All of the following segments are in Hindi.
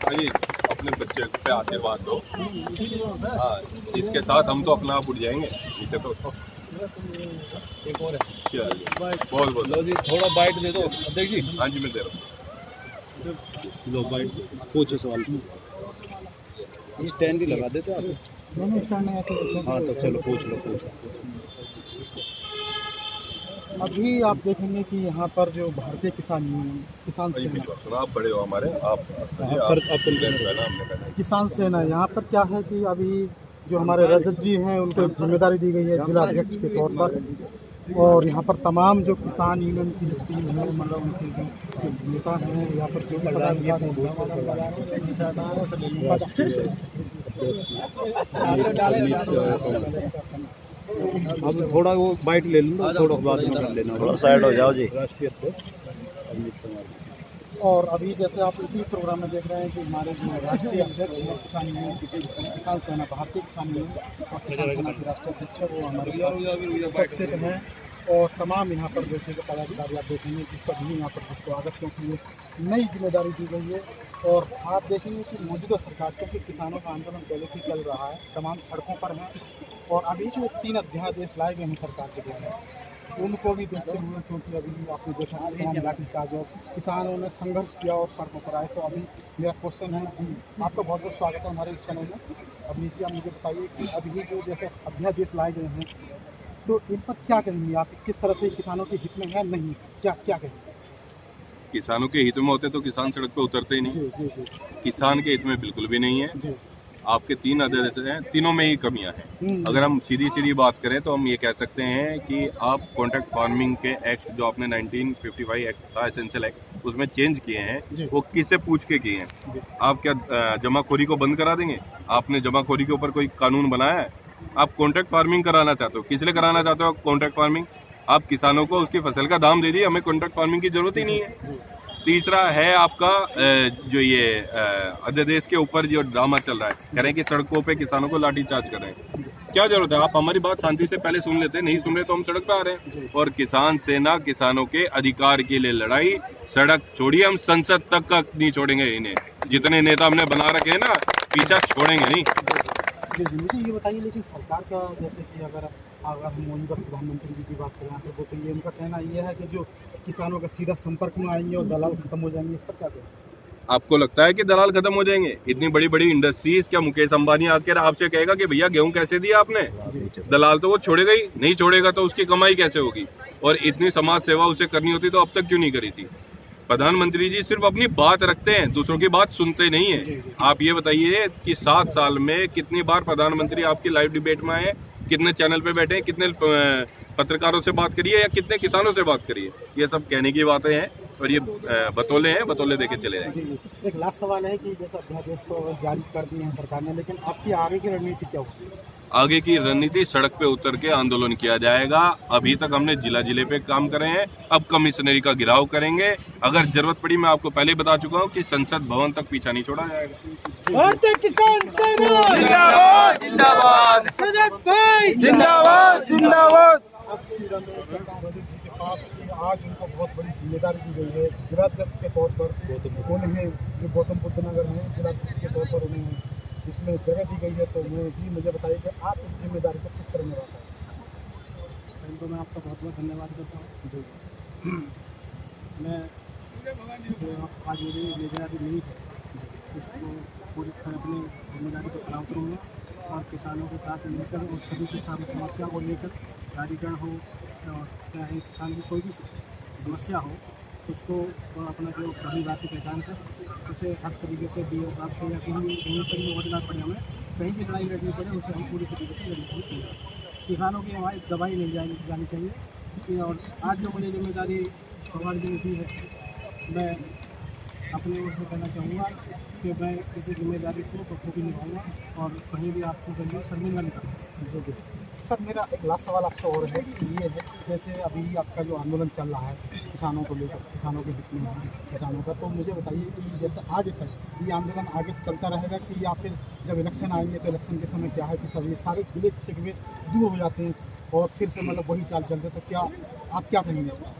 भाई अपने बच्चे पे आशीर्वाद दो। हाँ, इसके साथ हम तो अपना आप उठ जाएंगे इसे तो। एक और है, बहुत बहुत लो जी, थोड़ा बाइट दे दो अध्यक्ष जी। हाँ जी, मैं दे रहा हूँ। लो बाइट पूछो सवाल। स्टैंड ही लगा देते आप। स्टैंड नहीं ऐसे। हाँ तो चलो पूछ लो। अभी आप देखेंगे कि यहाँ पर जो भारतीय किसान यूनियन, किसान भाई सेना, विश्वास करो, आप बड़े हो हमारे, आप हमने कहना किसान सेना यहाँ पर क्या है कि अभी जो हमारे रजत जी हैं उनको एक जिम्मेदारी दी गई है जिला अध्यक्ष के तौर पर। और यहाँ पर तमाम जो किसान यूनियन की जो टीम है, मतलब उनके जो नेता हैं या फिर जो भी पदाधिकारी अब थोड़ा वो बाइट ले लो, थोड़ा बाद में कर लेना, थोड़ा साइड हो जाओ जी। राष्ट्रीय अध्यक्ष अमित कुमार। और अभी जैसे आप इसी प्रोग्राम में देख रहे हैं कि हमारे जो राष्ट्रीय अध्यक्ष हैं किसान यूनियन, किसान सेना, भारतीय किसान यूनियन और किसान सेना के राष्ट्रीय अध्यक्ष वो हमारे उपस्थित हैं। और तमाम यहाँ पर जैसे कि पदाधिकारी आप देखेंगे कि सभी यहाँ पर स्वागत, क्योंकि ये नई जिम्मेदारी दी गई है। और आप देखेंगे कि मौजूदा सरकार, क्योंकि किसानों का आंदोलन पहले से चल रहा है, तमाम सड़कों पर हैं। और अभी जो 3 अध्यादेश लाए गए हैं सरकार के द्वारा, उनको भी देखते हुए, क्योंकि अभी आपने देखा तमाम लाठीचार्ज और किसानों ने संघर्ष किया और सड़कों पर आए। तो अभी मेरा क्वेश्चन है जी, आपका बहुत बहुत स्वागत है हमारे इस चैनल में। अभी जी आप मुझे बताइए कि अभी जो जैसे अध्यादेश लाए गए हैं तो इन पर क्या कहेंगे आप, किस तरह से किसानों के हित में है, नहीं क्या कहेंगे? किसानों के हित में होते तो किसान सड़क पे उतरते ही नहीं। जी जी जी किसान के हित में बिल्कुल भी नहीं है। जी। आपके 3 अध्यादेश हैं, तीनों में ही कमियां हैं। अगर हम सीधी बात करें तो हम ये कह सकते हैं कि आप कॉन्ट्रैक्ट फार्मिंग के एक्ट जो आपने 1955 एक्ट था, एसेंशियल एक्ट, उसमें चेंज किए हैं, वो किससे पूछ के किए हैं? आप क्या जमाखोरी को बंद करा देंगे? आपने जमाखोरी के ऊपर कोई कानून बनाया है? आप कॉन्ट्रैक्ट फार्मिंग कराना चाहते हो, किस लिए कराना चाहते हो कॉन्ट्रैक्ट फार्मिंग? आप किसानों को उसकी फसल का दाम दे दिए, हमें कॉन्ट्रैक्ट फार्मिंग की जरूरत ही नहीं है। तीसरा है आपका जो ये अध्यादेश के ऊपर जो ड्रामा चल रहा है, कह रहे हैं कि सड़कों पे किसानों को लाठीचार्ज कर रहे हैं। क्या जरूरत है? आप हमारी बात शांति से पहले सुन लेते, नहीं सुन रहे तो हम सड़क पे आ रहे हैं। और किसान सेना किसानों के अधिकार के लिए लड़ाई, सड़क छोड़िए, हम संसद तक का नहीं छोड़ेंगे इन्हें। जितने नेता हमने बना रखे हैं ना, पीछा छोड़ेंगे नहीं। जी मुझे ये बताइए, लेकिन सरकार का जैसे कि अगर हम मौजूदा प्रधानमंत्री जी की बात करें तो ये उनका कहना ये है कि जो किसानों का सीधा संपर्क में आएंगे और दलाल खत्म हो जाएंगे, इस पर क्या कहें? आपको लगता है कि दलाल खत्म हो जाएंगे? इतनी बड़ी बड़ी इंडस्ट्रीज, क्या मुकेश अंबानी आकर आपसे कहेगा कि भैया गेहूं कैसे दिया आपने? दलाल तो वो छोड़ेगा ही नहीं, छोड़ेगा तो उसकी कमाई कैसे होगी? और इतनी समाज सेवा उसे करनी होती तो अब तक क्यों नहीं करी थी? प्रधानमंत्री जी सिर्फ अपनी बात रखते हैं, दूसरों की बात सुनते नहीं है। आप ये बताइए कि 7 साल में कितनी बार प्रधानमंत्री आपकी लाइव डिबेट में आए, कितने चैनल पे बैठे, कितने पत्रकारों से बात करिए या कितने किसानों से बात करिए? ये सब कहने की बातें हैं और ये बतौले हैं, बतौले देके चले जाएंगे। एक लास्ट सवाल है कि जैसा अध्यादेश तो जारी कर दिए हैं सरकार ने, लेकिन आपकी आगे की रणनीति क्या होगी? आगे की रणनीति सड़क पे उतर के आंदोलन किया जाएगा। अभी तक हमने जिले पे काम करे हैं, अब कमिश्नरी का घेराव करेंगे। अगर जरूरत पड़ी, मैं आपको पहले ही बता चुका हूँ कि संसद भवन तक पीछा नहीं छोड़ा जाएगा। भारतीय किसान सेना जिंदाबाद जिंदाबाद जिंदाबाद जिंदाबाद। रजत जी के पास आज उनको बहुत बड़ी जिम्मेदारी दी गई है जिलाध्यक्ष के तौर पर। उन्हें जो गौतम बुद्ध नगर में जिलाध्यक्ष के तौर पर उन्हें इसमें जगह दी गई है। तो मुझे बताइए कि आप इस जिम्मेदारी को किस तरह निभाते हैं? तो मैं आपका बहुत बहुत धन्यवाद करता हूँ। जी मैं आज मुझे जिम्मेदारी मिली है, उसको पूरी तरह अपनी जिम्मेदारी को खड़ा करूँगा और किसानों के साथ मिलकर और सभी किसान समस्या को लेकर कारीगर हो, चाहे किसान की कोई भी समस्या हो, उसको अपना जो बड़ी बात की पहचान कर उसे हर तरीके से डी साहब से या कहीं वजह पड़े, हमें कहीं भी लड़ाई लड़नी पड़े, उसे हम पूरी तरीके से लड़ने की तैयार। किसानों की हमारी दवाई नहीं जानी चाहिए। और आज जो मुझे जिम्मेदारी भगवान जी ने दी है, मैं अपने ओर से कहना चाहूँगा कि मैं इसी जिम्मेदारी को बखूबी निभाऊंगा और कहीं भी आपको कहीं शर्मिंदा नहीं करूँगा। जी सर, मेरा एक लास्ट सवाल आपसे और है कि ये है जैसे अभी आपका जो आंदोलन चल रहा है किसानों को लेकर, किसानों के हित में है किसानों का, तो मुझे बताइए कि जैसे आगे तक ये आंदोलन आगे चलता रहेगा कि या फिर जब इलेक्शन आएंगे तो इलेक्शन के समय क्या है कि सभी सारे गिले शिकवे दूर हो जाते हैं और फिर से मतलब वही चाल चलते, तो क्या आप क्या कहेंगे इसमें?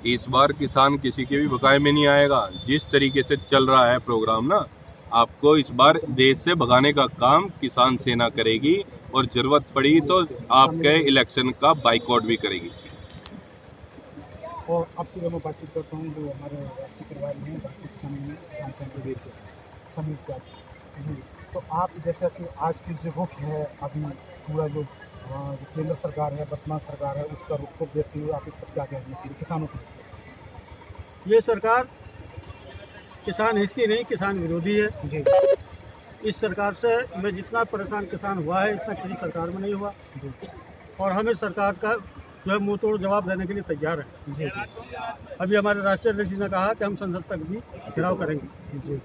इस बार किसान किसी के भी बकाये में नहीं आएगा। जिस तरीके से चल रहा है प्रोग्राम ना, आपको इस बार देश से भगाने का काम किसान सेना करेगी और जरूरत पड़ी तो आपके इलेक्शन का बाइकआउट भी करेगी। और अब से मैं बातचीत करता हूँ जो हमारे राष्ट्रीय प्रभारी हैं राष्ट्रीय किसान यूनियन किसान संघ के समीर का जी। तो आप जैसा कि आज की जो रुख है अभी पूरा जो केंद्र सरकार है वर्तमान सरकार है उसका रुख को देखते हुए आप इस पर क्या कहेंगे किसानों को? ये सरकार किसान हित की नहीं, किसान विरोधी है जी। इस सरकार से मैं जितना परेशान किसान हुआ है इतना किसी सरकार में नहीं हुआ जी और हम इस सरकार का जो है मुंह तोड़ जवाब देने के लिए तैयार हैं। जी अभी हमारे राष्ट्रीय अध्यक्ष ने कहा कि हम संसद तक भी घेराव करेंगे। जी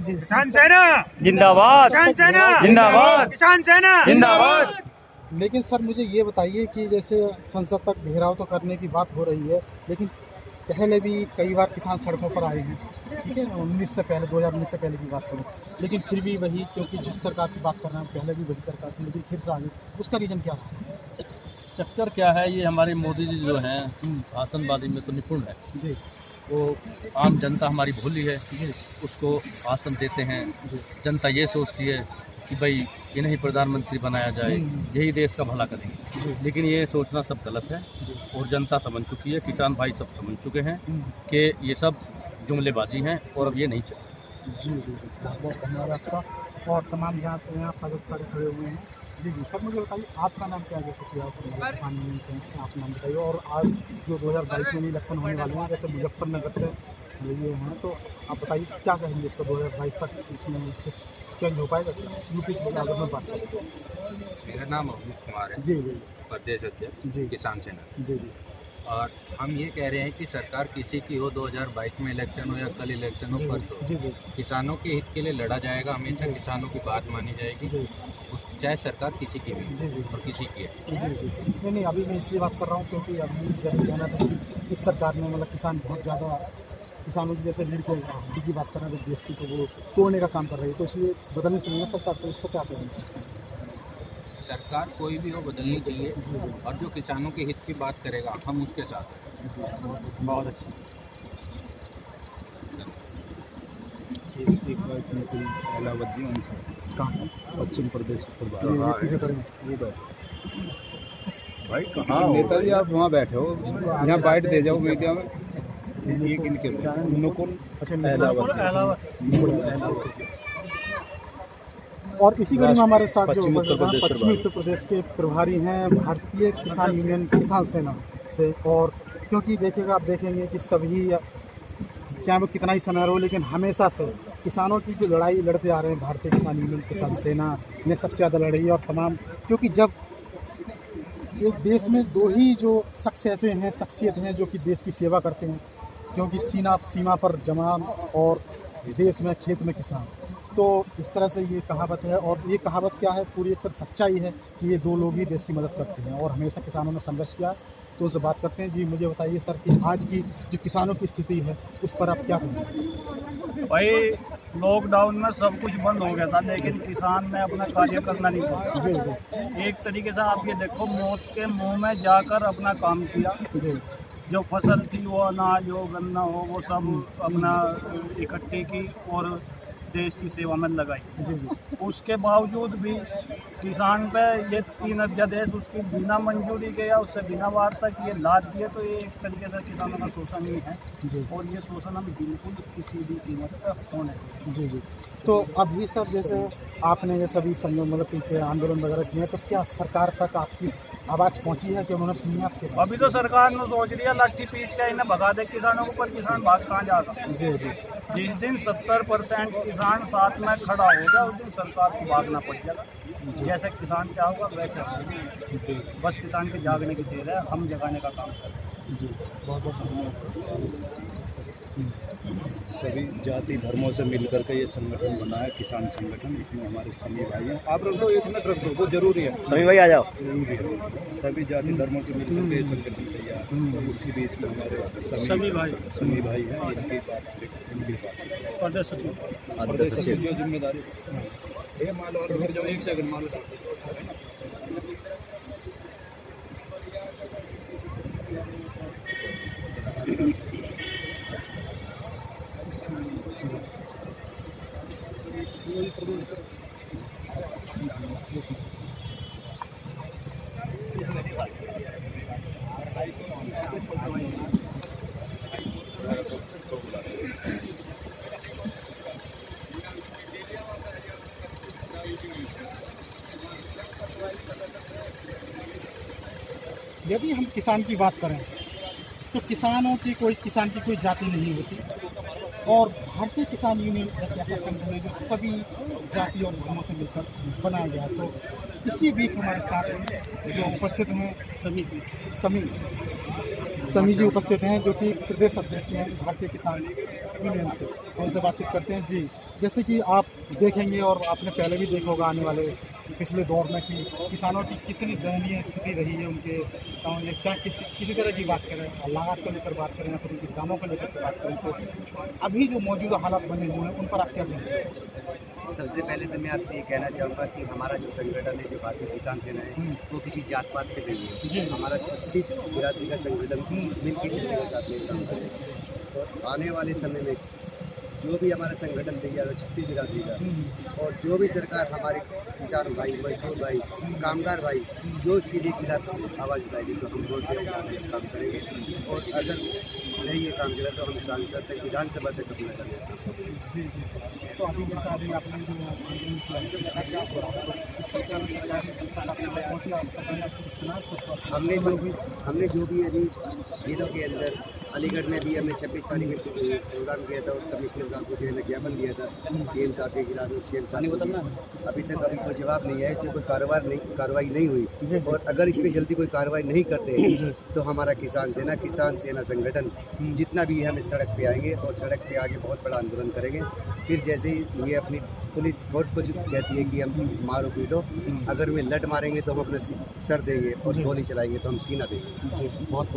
जी किसान सेना जिंदाबाद, किसान सेना जिंदाबाद, किसान सेना जिंदाबाद। लेकिन सर मुझे ये बताइए कि जैसे संसद तक घेराव तो करने की बात हो रही है लेकिन पहले भी कई बार किसान सड़कों पर आए हैं, ठीक है ना, 2019 से पहले की बात करें, लेकिन फिर भी वही क्योंकि जिस सरकार की बात कर रहे हैं पहले भी वही सरकार थी लेकिन फिर से आ गई, उसका रीज़न क्या है? चक्कर क्या है, ये हमारे मोदी जी जो हैं आसनबाजी में तो निपुण है। जी वो आम जनता हमारी भोली है, उसको आसन देते हैं। जनता ये सोचती है कि भाई इन्हें प्रधानमंत्री बनाया जाए, यही देश का भला करेंगे, लेकिन ये सोचना सब गलत है और जनता समझ चुकी है, किसान भाई सब समझ चुके हैं कि ये सब जुमलेबाजी हैं और अब ये नहीं चले। जी जी जी बहुत बहुत धन्यवाद आपका और तमाम जहाँ से यहाँ पर खड़े हुए हैं। जी जी सर मुझे बताइए आपका नाम क्या है? जैसे कि आप किसान यूनियन से हैं, आप नाम बताइए। और आज जो 2022 में इलेक्शन होने वाले हैं जैसे मुजफ्फरनगर से ये हैं तो आप बताइए क्या कहेंगे इसको 2022 तक इसमें कुछ चेंज हो पाएगा यूपी की अगर मैं बात करूँ? मेरा नाम अवनीश कुमार है, जी जी प्रदेश अध्यक्ष जी किसान सेना। जी जी और हम ये कह रहे हैं कि सरकार किसी की हो, 2022 में इलेक्शन हो या कल इलेक्शन हो, परसों जी जी किसानों के हित के लिए लड़ा जाएगा, हमेशा किसानों की बात मानी जाएगी, जी चाहे सरकार किसी की भी जी जी और किसी की है। जी जी नहीं अभी मैं इसलिए बात कर रहा हूँ क्योंकि अभी जैसे कहना था कि इस सरकार ने मतलब किसान बहुत ज़्यादा किसानों की जैसे लीड की बात कर रहे हैं देश की तो वो तोड़ने का काम कर रही है, तो इसलिए बदलनी चाहिए ना सरकार, तो इसको क्या करेंगे? सरकार कोई भी हो बदलनी चाहिए और जो किसानों के हित की बात करेगा हम उसके साथ हैं। बहुत अच्छा। पश्चिम प्रदेश भाई कहाँ नेताजी आप वहाँ बैठे हो, यहाँ बाइट दे जाओ मीडिया में। ये किनके नुकुल और इसी कड़ी में हमारे साथ जो पश्चिमी उत्तर प्रदेश के प्रभारी हैं भारतीय किसान यूनियन किसान सेना से। और क्योंकि देखिएगा आप देखेंगे कि सभी चाहे वो कितना ही समय हो लेकिन हमेशा से किसानों की जो लड़ाई लड़ते आ रहे हैं भारतीय किसान यूनियन किसान सेना ने सबसे ज़्यादा लड़ी है। और तमाम क्योंकि जब एक देश में दो ही जो शख्स ऐसे हैं शख्सियत हैं जो कि देश की सेवा करते हैं, क्योंकि सीमा पर जवान और देश में खेत में किसान, तो इस तरह से ये कहावत है। और ये कहावत क्या है, पूरी एक तरह सच्चाई है कि ये दो लोग ही देश की मदद करते हैं और हमेशा किसानों ने संघर्ष किया। तो उनसे बात करते हैं। जी मुझे बताइए सर कि आज की जो किसानों की स्थिति है उस पर आप क्या कहेंगे? भाई लॉकडाउन में सब कुछ बंद हो गया था लेकिन किसान ने अपना कार्य करना नहीं छोड़ा। जी जी एक तरीके से आप ये देखो मौत के मुंह में जाकर अपना काम किया। जी जो फसल थी वो अनाज हो गन्ना हो वो सब अपना इकट्ठी की और देश की सेवा में लगाई। जी जी उसके बावजूद भी किसान पे ये 3 अध्यादेश उसकी बिना मंजूरी के या उससे बिना वार्ता किए लाद दिए, तो ये एक तरीके से किसानों का शोषण ही है जी और ये शोषण हम बिल्कुल किसी भी कीमत पर होने जी जी तो अभी सर जैसे आपने ये सभी संयोग मतलब पीछे आंदोलन वगैरह किए तो क्या सरकार तक आपकी आवाज़ पहुंची है कि उन्होंने सुनी आपके? अभी तो सरकार ने सोच लिया लाठी पीट के इन्हें भगा दे किसानों को, पर किसान भाग कहाँ जाएगा? जी जी जिस दिन 70% किसान साथ में खड़ा होगा उस दिन सरकार को भागना पड़ जाएगा। जैसे किसान चाहोगा वैसे होगा। बस किसान के जागने की देर है, हम जगाने का काम कर रहे हैं। जी बहुत बहुत धन्यवाद। सभी जाति धर्मों से मिलकर के ये संगठन बना है, किसान संगठन। इसमें हमारे सभी भाई हैं। आप रख दो, 1 मिनट रख दो, वो जरूरी है। सभी भाई आ जाओ। जरूरी है, सभी जाति धर्मों से मिलकर के ये संगठन तैयार है। और उसी बीच में हमारे सभी भाई हैं। इनकी बात प्रदेश सचिव प्रदेश सचिव जो जिम्मेदारी ये मान लो, और जो 1 सेकंड मान लो यदि हम किसान की बात करें तो किसान की कोई जाति नहीं होती और भारतीय किसान यूनियन एक ऐसा संगठन है जो सभी जाति और धर्मों से मिलकर बनाया गया है। तो इसी बीच हमारे साथ जो उपस्थित हैं समी जी उपस्थित हैं जो कि प्रदेश अध्यक्ष हैं भारतीय किसान यूनियन से। उनसे बातचीत करते हैं। जी, जैसे कि आप देखेंगे और आपने पहले भी देखा होगा आने वाले पिछले दौर में कि किसानों की कितनी दयनीय स्थिति रही है उनके गाँव में, चाहे किसी तरह की बात करें, लागत को लेकर बात करें या फिर उनके दामों को लेकर बात करें, तो अभी जो मौजूदा हालात बने हुए हैं उन पर आप क्या कहेंगे? सबसे पहले तो मैं आपसे ये कहना चाहूँगा कि हमारा जो संगठन है, जो भारतीय किसान सेना है, वो किसी जात पात पे नहीं है। हमारा 36 बिरादरी का संगठन मिल के चलने के साथ में काम करेगा। और आने वाले समय में जो भी हमारा संगठन तैयार हो 36 बिरादरी का, और जो भी सरकार हमारे किसान भाई, मजदूर भाई, कामगार भाई जो उसके लिए खिलाफ आवाज़ उठाएगी तो हम वोट देकर काम करेंगे। और अगर नहीं ये काम करें तो हम सांसद तक, विधानसभा तक अपना करेंगे। जी, तो अभी जैसा अभी आपने जो आंदोलन किया है, इस प्रकार सरकार ने जनता का अपना पहुँचा, हमने जो भी अभी जिलों के अंदर अलीगढ़ में भी हमने 26 तारीख में प्रोग्राम किया था और कमिश्नर साहब को जो है ज्ञापन दिया था सीएम साहब के खिलाफ। सीएम साहब अभी तक कोई जवाब नहीं है, इसमें कोई कार्रवाई नहीं हुई। और अगर इस पर जल्दी कोई कार्रवाई नहीं करते तो हमारा किसान सेना संगठन जितना भी है हम इस सड़क पे आएंगे और सड़क पे आगे बहुत बड़ा आंदोलन करेंगे। फिर जैसे ही ये अपनी पुलिस फोर्स को जो कहती है कि हम मारो पीटो, अगर वे लट मारेंगे तो हम अपने सर देंगे और गोली चलाएंगे तो हम सीना देंगे। बहुत